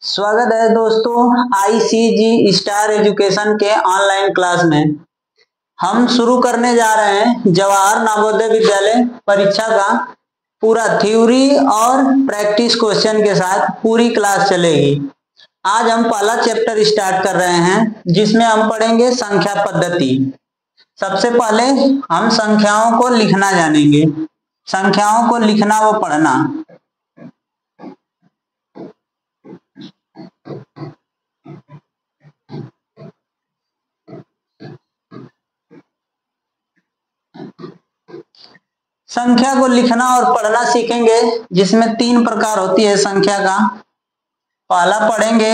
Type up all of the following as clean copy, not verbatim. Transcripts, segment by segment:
स्वागत है दोस्तों आईसीजी स्टार एजुकेशन के ऑनलाइन क्लास में। हम शुरू करने जा रहे हैं जवाहर नवोदय विद्यालय परीक्षा का पूरा थ्योरी और प्रैक्टिस क्वेश्चन के साथ पूरी क्लास चलेगी। आज हम पहला चैप्टर स्टार्ट कर रहे हैं जिसमें हम पढ़ेंगे संख्या पद्धति। सबसे पहले हम संख्याओं को लिखना जानेंगे। संख्याओं को लिखना व पढ़ना। संख्या को लिखना और पढ़ना सीखेंगे जिसमें 3 प्रकार होती है संख्या का। पहला पढ़ेंगे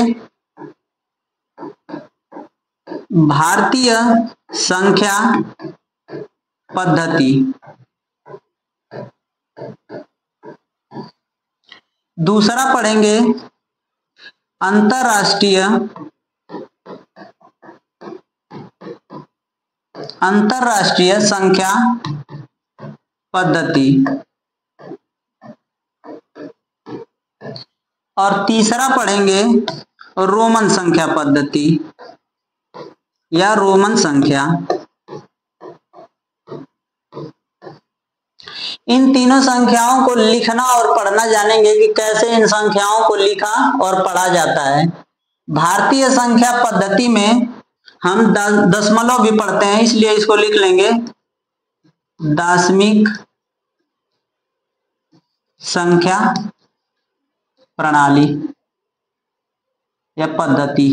भारतीय संख्या पद्धति, दूसरा पढ़ेंगे अंतरराष्ट्रीय संख्या पद्धति और तीसरा पढ़ेंगे रोमन संख्या पद्धति या रोमन संख्या। इन तीनों संख्याओं को लिखना और पढ़ना जानेंगे कि कैसे इन संख्याओं को लिखा और पढ़ा जाता है। भारतीय संख्या पद्धति में हम दशमलव भी पढ़ते हैं, इसलिए इसको लिख लेंगे दशमिक संख्या प्रणाली या पद्धति।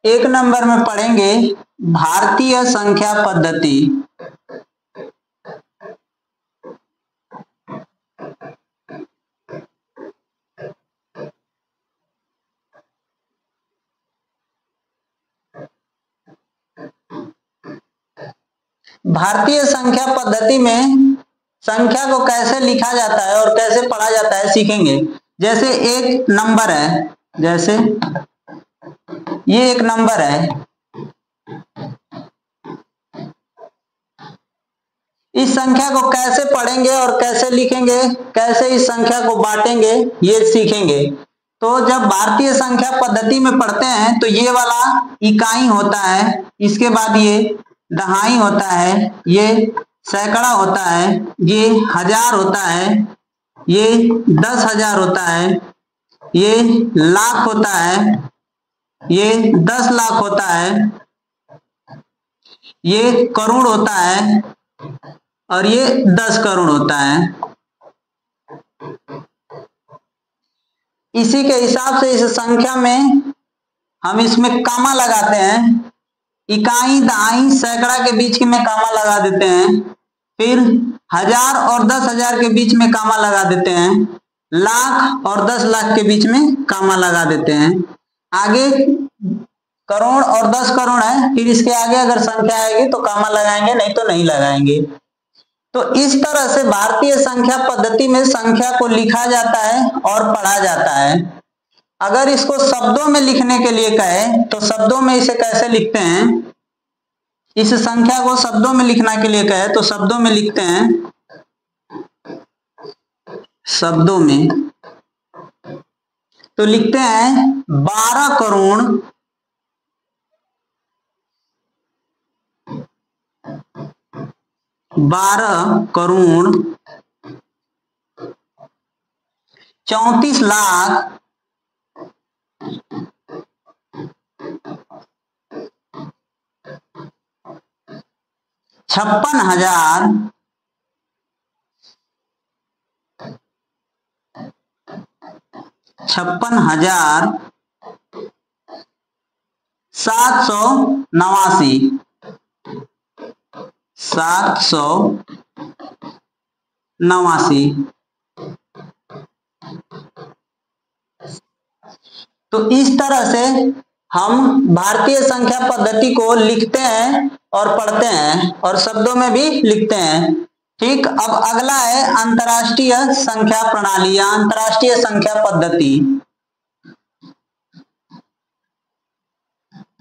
एक नंबर में पढ़ेंगे भारतीय संख्या पद्धति। भारतीय संख्या पद्धति में संख्या को कैसे लिखा जाता है और कैसे पढ़ा जाता है सीखेंगे। जैसे एक नंबर है, जैसे ये एक नंबर है, इस संख्या को कैसे पढ़ेंगे और कैसे लिखेंगे, कैसे इस संख्या को बांटेंगे ये सीखेंगे। तो जब भारतीय संख्या पद्धति में पढ़ते हैं तो ये वाला इकाई होता है, इसके बाद ये दहाई होता है, ये सैकड़ा होता है, ये हजार होता है, ये 10,000 होता है, ये लाख होता है, ये 10 लाख होता है, ये करोड़ होता है और ये 10 करोड़ होता है। इसी के हिसाब से इस संख्या में हम इसमें कामा लगाते हैं। इकाई दहाई सैकड़ा के बीच में कामा लगा देते हैं, फिर 1000 और 10,000 के बीच में कामा लगा देते हैं, लाख और 10 लाख के बीच में कामा लगा देते हैं। आगे करोड़ और 10 करोड़ है, फिर इसके आगे अगर संख्या आएगी तो कामा लगाएंगे, नहीं तो नहीं लगाएंगे। तो इस तरह से भारतीय संख्या पद्धति में संख्या को लिखा जाता है और पढ़ा जाता है। अगर इसको शब्दों में लिखने के लिए कहे तो शब्दों में इसे कैसे लिखते हैं। इस संख्या को शब्दों में लिखना के लिए कहे तो शब्दों में लिखते हैं, शब्दों में तो लिखते हैं 12 करोड़ 34 लाख 56,000 789। तो इस तरह से हम भारतीय संख्या पद्धति को लिखते हैं और पढ़ते हैं और शब्दों में भी लिखते हैं। ठीक, अब अगला है अंतरराष्ट्रीय संख्या प्रणाली या अंतरराष्ट्रीय संख्या पद्धति।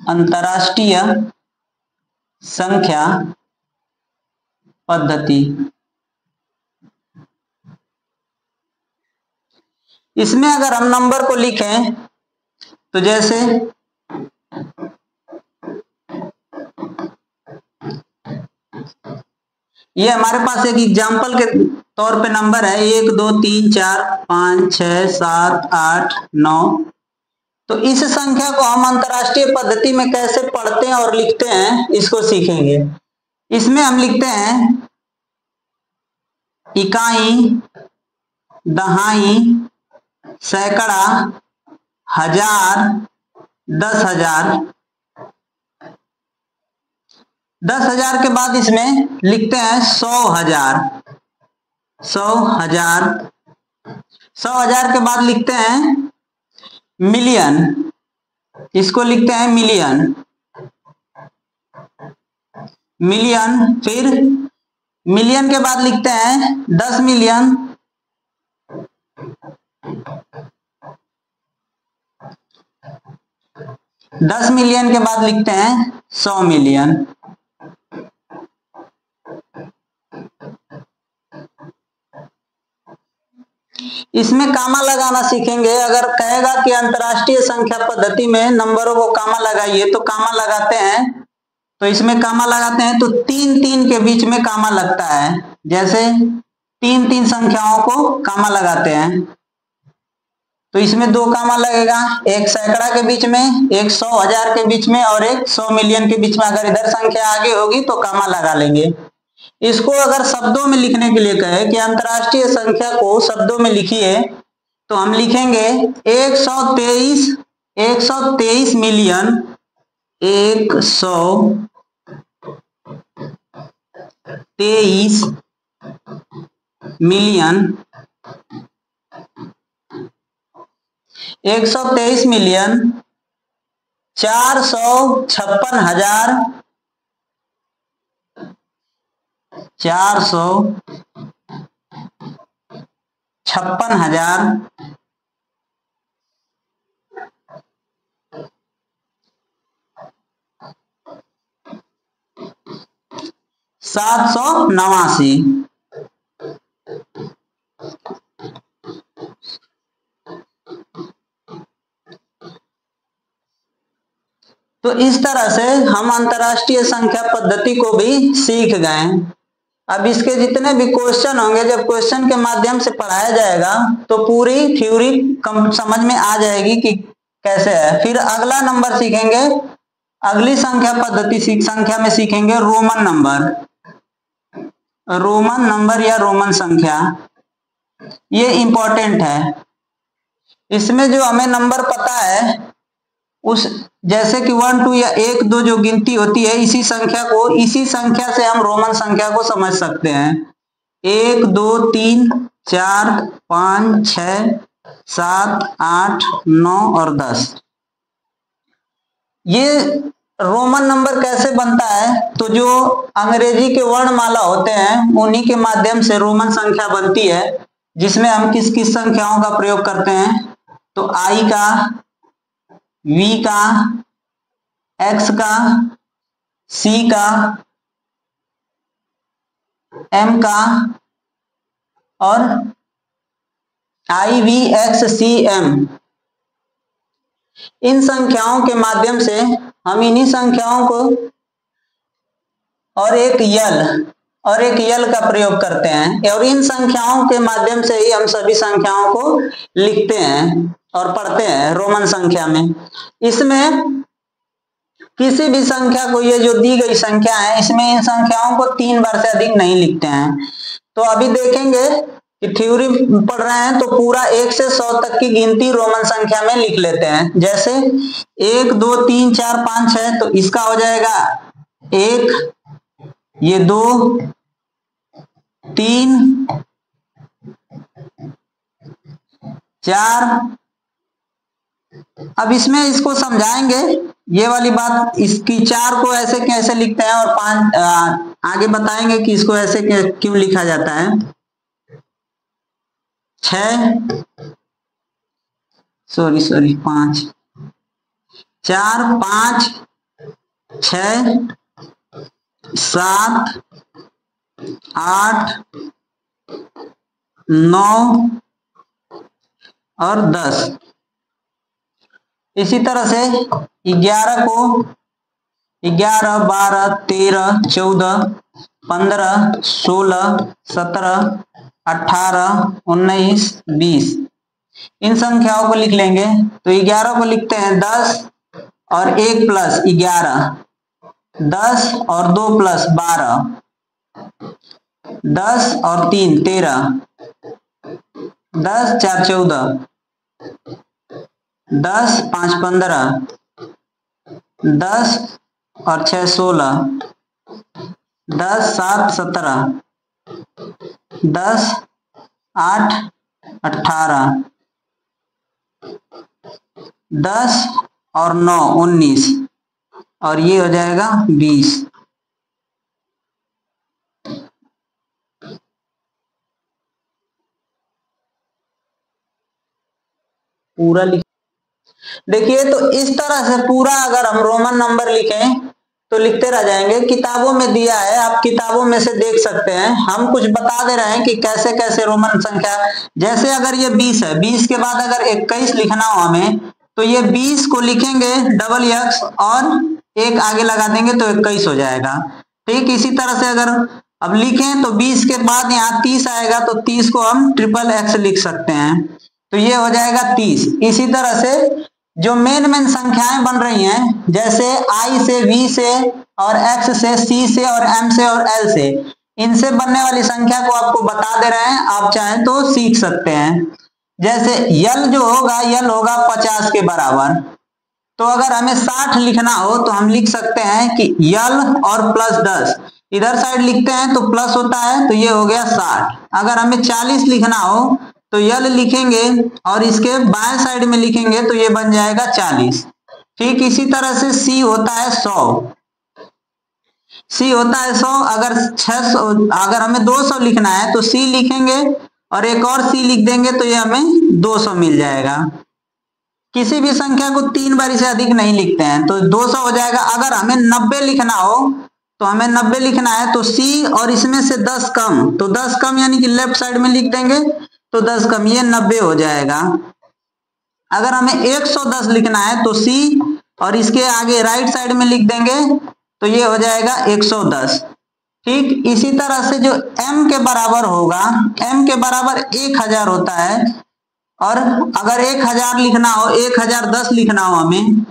अंतरराष्ट्रीय संख्या पद्धति। इसमें अगर हम नंबर को लिखें तो जैसे ये हमारे पास एक एग्जाम्पल के तौर पे नंबर है 1 2 3 4 5 6 7 8 9। तो इस संख्या को हम अंतरराष्ट्रीय पद्धति में कैसे पढ़ते हैं और लिखते हैं इसको सीखेंगे। इसमें हम लिखते हैं इकाई, दहाई, सैकड़ा, हजार, 10,000। 10,000 के बाद इसमें लिखते हैं 100,000। 100,000। 100,000 के बाद लिखते हैं मिलियन। इसको लिखते हैं मिलियन। मिलियन। फिर मिलियन के बाद लिखते हैं 10 मिलियन। 10 मिलियन के बाद लिखते हैं 100 मिलियन। इसमें कामा लगाना सीखेंगे। अगर कहेगा कि अंतरराष्ट्रीय संख्या पद्धति में नंबरों को कामा लगाइए तो कामा लगाते हैं। तो इसमें कामा लगाते हैं तो 3-3 के बीच में कामा लगता है। जैसे 3-3 संख्याओं को कामा लगाते हैं तो इसमें 2 कामा लगेगा, एक सैकड़ा के बीच में, एक 100,000 के बीच में और एक 100 मिलियन के बीच में। अगर इधर संख्या आगे होगी तो कामा लगा लेंगे। इसको अगर शब्दों में लिखने के लिए कहे कि अंतरराष्ट्रीय संख्या को शब्दों में लिखिए तो हम लिखेंगे 123 मिलियन 123 मिलियन 123 मिलियन 456,000 456,000 789। तो इस तरह से हम अंतरराष्ट्रीय संख्या पद्धति को भी सीख गए। अब इसके जितने भी क्वेश्चन होंगे, जब क्वेश्चन के माध्यम से पढ़ाया जाएगा तो पूरी थ्योरी समझ में आ जाएगी कि कैसे है। फिर अगला नंबर सीखेंगे, अगली संख्या पद्धति संख्या में सीखेंगे रोमन नंबर। रोमन नंबर या रोमन संख्या, ये इंपॉर्टेंट है। इसमें जो हमें नंबर पता है उस जैसे कि 1 2 या 1 2 जो गिनती होती है, इसी संख्या से हम रोमन संख्या को समझ सकते हैं। 1 2 3 4 5 6 7 8 9 और 10। ये रोमन नंबर कैसे बनता है? तो जो अंग्रेजी के वर्णमाला होते हैं उन्हीं के माध्यम से रोमन संख्या बनती है, जिसमें हम किस किस संख्याओं का प्रयोग करते हैं। तो I का, V का, X का, C का, M का और IVXCM। इन संख्याओं के माध्यम से हम इन्हीं संख्याओं को और एक यल का प्रयोग करते हैं और इन संख्याओं के माध्यम से ही हम सभी संख्याओं को लिखते हैं और पढ़ते हैं रोमन संख्या में। इसमें किसी भी संख्या को, ये जो दी गई संख्या है, इसमें इन संख्याओं को 3 बार से अधिक नहीं लिखते हैं। तो अभी देखेंगे कि थ्योरी पढ़ रहे हैं तो पूरा 1 से 100 तक की गिनती रोमन संख्या में लिख लेते हैं। जैसे 1 2 3 4 5 6, तो इसका हो जाएगा 1, ये 2 3 4। अब इसमें इसको समझाएंगे, ये वाली बात, इसकी 4 को ऐसे कैसे लिखते हैं और 5 आगे बताएंगे कि इसको ऐसे क्यों लिखा जाता है। 5 4 5 6 7, 8, 9 और 10। इसी तरह से 11 को 11, 12, 13, 14, 15, 16, 17, 18, 19, 20 इन संख्याओं को लिख लेंगे। तो 11 को लिखते हैं 10 और 1 प्लस 11, 10 और 2 प्लस 12, 10 और 3 13, 10 4 14, 10 5 15, 10 और 6 16, 10 7 17, 10 8 18, 10 और 9 19 और ये हो जाएगा 20। पूरा देखिए, तो इस तरह से पूरा अगर हम रोमन नंबर लिखें तो लिखते रह जाएंगे। किताबों में दिया है, आप किताबों में से देख सकते हैं। हम कुछ बता दे रहे हैं कि कैसे कैसे रोमन संख्या, जैसे अगर ये 20 है, 20 के बाद अगर 21 लिखना हो हमें, तो ये 20 को लिखेंगे डबल एक्स और एक आगे लगा देंगे तो 21 हो जाएगा। ठीक इसी तरह से अगर अब लिखें तो 20 के बाद यहाँ 30 आएगा तो 30 को हम ट्रिपल एक्स लिख सकते हैं, तो ये हो जाएगा 30। इसी तरह से जो मेन संख्याएं बन रही हैं, जैसे आई से, वी से और एक्स से, सी से और एम से और एल से, इनसे बनने वाली संख्या को आपको बता दे रहे हैं, आप चाहें तो सीख सकते हैं। जैसे यल जो होगा, यल होगा 50 के बराबर। तो अगर हमें 60 लिखना हो तो हम लिख सकते हैं कि यल और प्लस 10, इधर साइड लिखते हैं तो प्लस होता है, तो ये हो गया 60। अगर हमें 40 लिखना हो तो यल लिखेंगे और इसके बाएं साइड में लिखेंगे तो ये बन जाएगा 40। ठीक इसी तरह से सी होता है 100, सी होता है 100। अगर 600, अगर हमें 200 लिखना है तो सी लिखेंगे और एक और सी लिख देंगे तो ये हमें 200 मिल जाएगा। किसी भी संख्या को 3 बार से अधिक नहीं लिखते हैं, तो 200 हो जाएगा। अगर हमें 90 लिखना हो तो हमें 90 लिखना है तो सी और इसमें से 10 कम, तो 10 कम यानी कि लेफ्ट साइड में लिख देंगे तो 10 कम, ये 90 हो जाएगा। अगर हमें 110 लिखना है तो सी और इसके आगे राइट साइड में लिख देंगे तो ये हो जाएगा 110। ठीक इसी तरह से जो m के बराबर होगा, m के बराबर 1000 होता है। और अगर 1000 लिखना हो, 1010 लिखना हो हमें,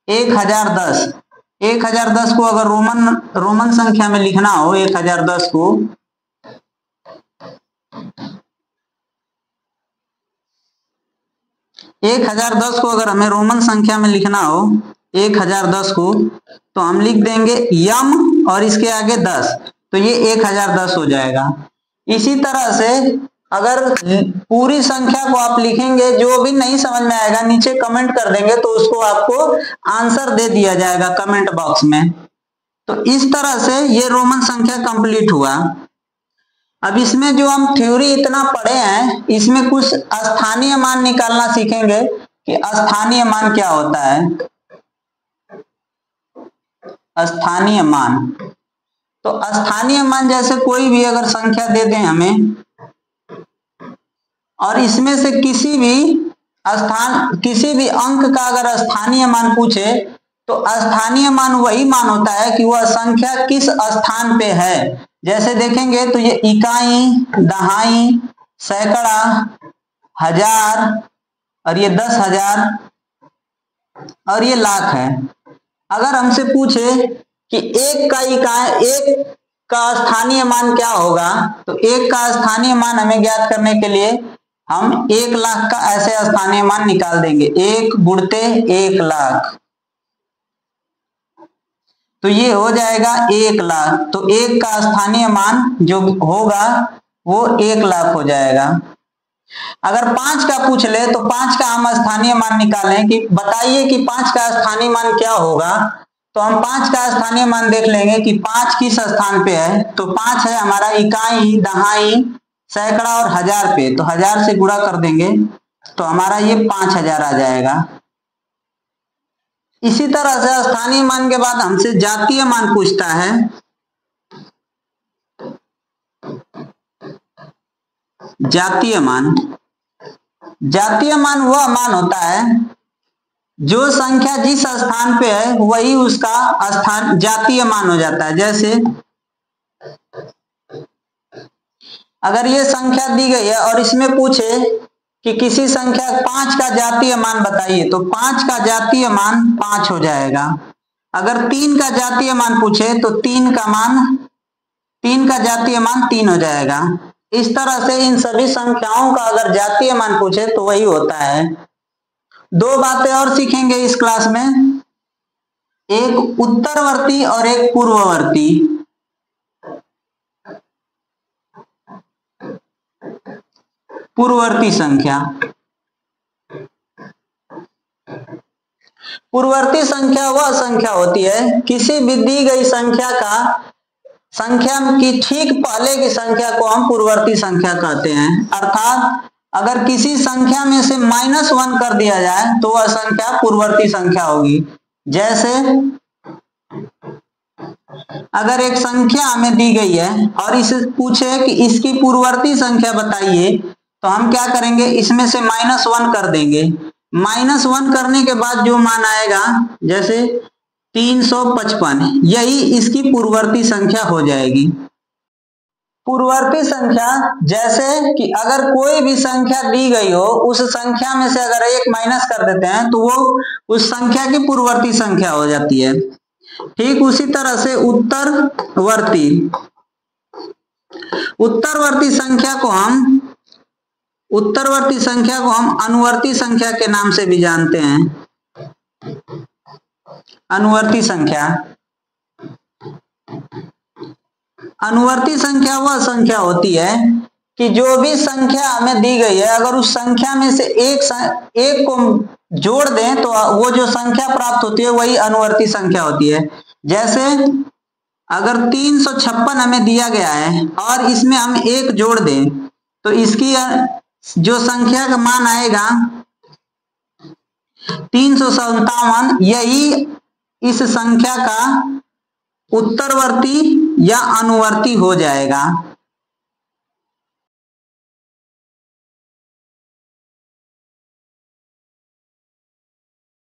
1010 को अगर रोमन संख्या में लिखना हो, 1010 को, अगर हमें रोमन संख्या में लिखना हो 1010 को, तो हम लिख देंगे यम और इसके आगे 10, तो ये 1010 हो जाएगा। इसी तरह से अगर पूरी संख्या को आप लिखेंगे, जो भी नहीं समझ में आएगा नीचे कमेंट कर देंगे तो उसको आपको आंसर दे दिया जाएगा कमेंट बॉक्स में। तो इस तरह से ये रोमन संख्या कंप्लीट हुआ। अब इसमें जो हम थ्योरी इतना पढ़े हैं, इसमें कुछ स्थानीय मान निकालना सीखेंगे कि स्थानीय मान क्या होता है। स्थानीय मान, तो स्थानीय मान जैसे कोई भी अगर संख्या दे दें हमें और इसमें से किसी भी अंक का अगर स्थानीय मान पूछे, तो स्थानीय मान वही मान होता है कि वह संख्या किस स्थान पे है। जैसे देखेंगे तो ये इकाई, दहाई, सैकड़ा, हजार और ये 10,000 और ये लाख है। अगर हमसे पूछे कि एक का स्थानीय मान क्या होगा, तो एक का स्थानीय मान हमें ज्ञात करने के लिए हम 1 लाख का ऐसे स्थानीय मान निकाल देंगे, 1 गुणते 1 लाख, तो ये हो जाएगा 1 लाख। तो 1 का स्थानीय मान जो होगा वो 1 लाख हो जाएगा। अगर 5 का पूछ ले तो 5 का हम स्थानीय मान निकालें कि बताइए कि 5 का स्थानीय मान क्या होगा, तो हम 5 का स्थानीय मान देख लेंगे कि 5 किस स्थान पे है। तो 5 है हमारा इकाई, दहाई, सैकड़ा और हजार पे, तो 1000 से गुणा कर देंगे तो हमारा ये 5000 आ जाएगा। इसी तरह से स्थानीय मान के बाद हमसे जातीय मान पूछता है जातीय मान। जातीय मान वह मान होता है जो संख्या जिस स्थान पे है वही उसका स्थान जातीय मान हो जाता है। जैसे अगर ये संख्या दी गई है और इसमें पूछे कि किसी संख्या 5 का जातीय मान बताइए, तो 5 का जातीय मान 5 हो जाएगा। अगर 3 का जातीय मान पूछे तो 3 का जातीय मान 3 हो जाएगा। इस तरह से इन सभी संख्याओं का अगर जातीय मान पूछे तो वही होता है। दो बातें और सीखेंगे इस क्लास में, एक उत्तरवर्ती और एक पूर्ववर्ती। पूर्ववर्ती संख्या। पूर्ववर्ती संख्या वह संख्या होती है किसी भी दी गई संख्या की ठीक पहले की संख्या को हम पूर्ववर्ती संख्या कहते हैं। अर्थात अगर किसी संख्या में से -1 कर दिया जाए तो वह संख्या पूर्ववर्ती संख्या होगी। जैसे अगर एक संख्या हमें दी गई है और इसे पूछे कि इसकी पूर्ववर्ती संख्या बताइए, तो हम क्या करेंगे, इसमें से -1 कर देंगे। -1 करने के बाद जो मान आएगा, जैसे 355, यही इसकी पूर्ववर्ती संख्या हो जाएगी। पूर्ववर्ती संख्या जैसे कि अगर कोई भी संख्या दी गई हो, उस संख्या में से अगर 1 माइनस कर देते हैं तो वो उस संख्या की पूर्ववर्ती संख्या हो जाती है। ठीक उसी तरह से उत्तरवर्ती संख्या को हम अनुवर्ती संख्या के नाम से भी जानते हैं। अनुवर्ती संख्या वह संख्या होती है कि जो भी संख्या हमें दी गई है, अगर उस संख्या में से एक को जोड़ दें तो वो जो संख्या प्राप्त होती है वही अनुवर्ती संख्या होती है। जैसे अगर 356 हमें दिया गया है और इसमें हम 1 जोड़ दें तो इसकी जो संख्या का मान आएगा 357, यही इस संख्या का उत्तरवर्ती या अनुवर्ती हो जाएगा।